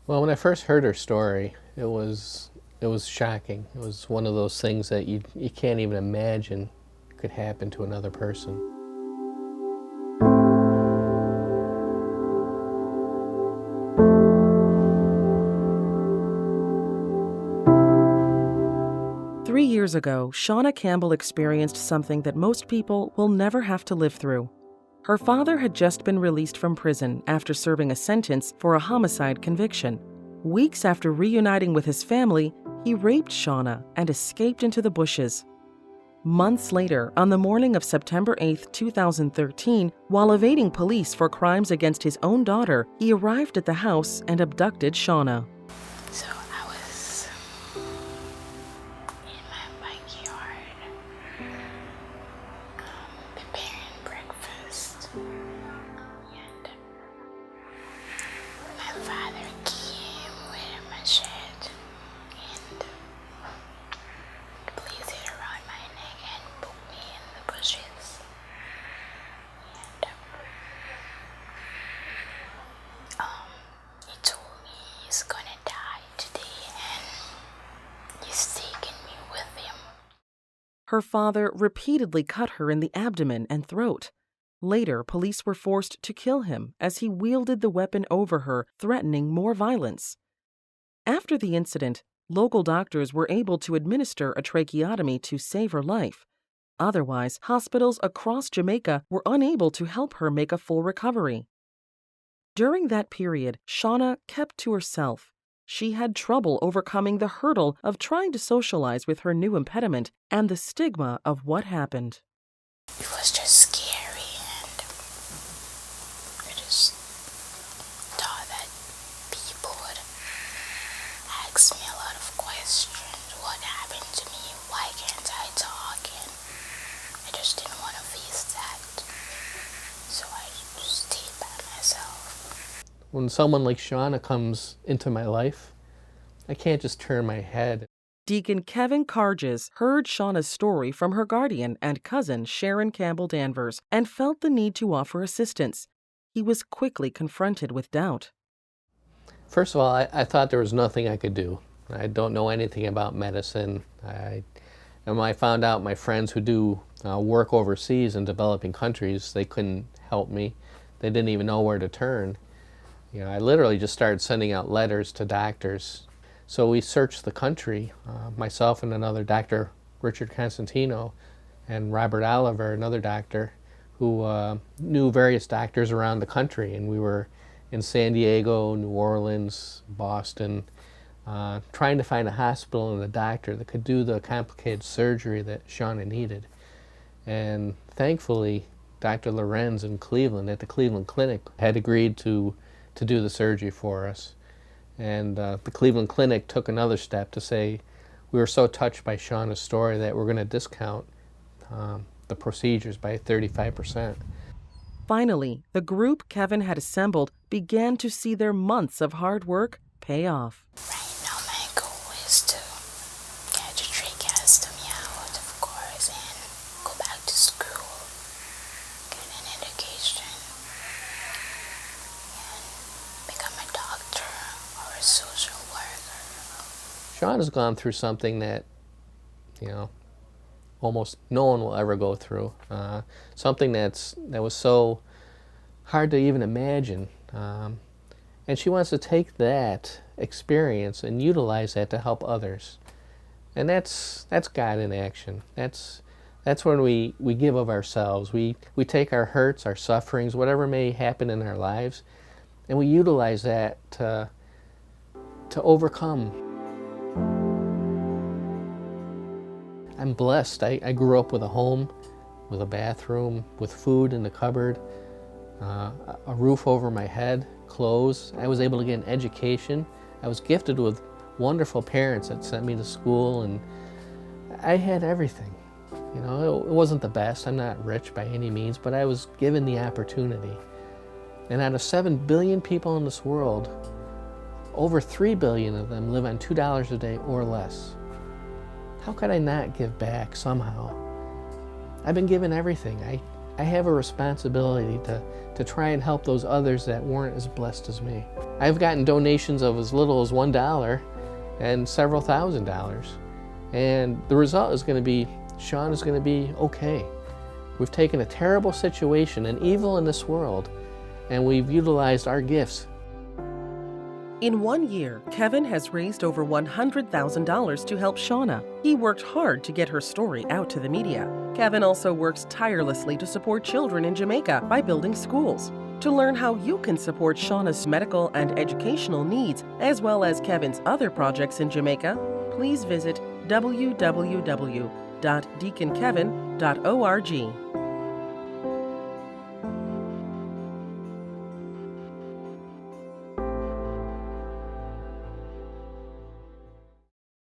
Well, when I first heard her story, it was shocking. It was one of those things that you can't even imagine could happen to another person. 3 years ago, Shana Campbell experienced something that most people will never have to live through. Her father had just been released from prison after serving a sentence for a homicide conviction. Weeks after reuniting with his family, he raped Shana and escaped into the bushes. Months later, on the morning of September 8, 2013, while evading police for crimes against his own daughter, he arrived at the house and abducted Shana. So I was in my backyard preparing breakfast, and my father came with a machete and placed it around my neck and put me in the bushes. And he told me he's gonna die today and he's taking me with him. Her father repeatedly cut her in the abdomen and throat. Later, police were forced to kill him as he wielded the weapon over her, threatening more violence. After the incident, local doctors were able to administer a tracheotomy to save her life. Otherwise, hospitals across Jamaica were unable to help her make a full recovery. During that period, Shana kept to herself. She had trouble overcoming the hurdle of trying to socialize with her new impediment and the stigma of what happened. It was just scary, and I just thought that people would ask me a lot of questions. What happened to me? Why can't I talk? And I just didn't want to face that. So I just stayed by myself. When someone like Shana comes into my life, I can't just turn my head. Deacon Kevin Carges heard Shana's story from her guardian and cousin Shana Campbell Danvers and felt the need to offer assistance. He was quickly confronted with doubt. First of all, I thought there was nothing I could do. I don't know anything about medicine. And when I found out my friends who do work overseas in developing countries, they couldn't help me. They didn't even know where to turn. I literally just started sending out letters to doctors. So we searched the country, myself and another doctor, Richard Constantino, and Robert Oliver, another doctor, who knew various doctors around the country. And we were in San Diego, New Orleans, Boston, trying to find a hospital and a doctor that could do the complicated surgery that Shana needed. And thankfully, Dr. Lorenz in Cleveland, at the Cleveland Clinic, had agreed to do the surgery for us. And the Cleveland Clinic took another step to say we were so touched by Shana's story that we're going to discount the procedures by 35%. Finally, the group Kevin had assembled began to see their months of hard work pay off. Right now my goal is to get the tracheostomy out, of course, and go back to school, get an education, and become a doctor or a social worker. Shana's gone through something that, almost no one will ever go through. Something that was so hard to even imagine. And she wants to take that experience and utilize that to help others. And that's God in action. That's when we give of ourselves. We take our hurts, our sufferings, whatever may happen in our lives, and we utilize that to overcome. I'm blessed. I grew up with a home, with a bathroom, with food in the cupboard, a roof over my head, clothes. I was able to get an education. I was gifted with wonderful parents that sent me to school, and I had everything. It wasn't the best. I'm not rich by any means, but I was given the opportunity. And out of 7 billion people in this world, over 3 billion of them live on $2 a day or less. How could I not give back somehow? I've been given everything. I have a responsibility to try and help those others that weren't as blessed as me. I've gotten donations of as little as $1 and several $1,000s. And the result is going to be, Sean is going to be okay. We've taken a terrible situation and evil in this world, and we've utilized our gifts. In 1 year, Kevin has raised over $100,000 to help Shana. He worked hard to get her story out to the media. Kevin also works tirelessly to support children in Jamaica by building schools. To learn how you can support Shana's medical and educational needs, as well as Kevin's other projects in Jamaica, please visit www.deaconkevin.org.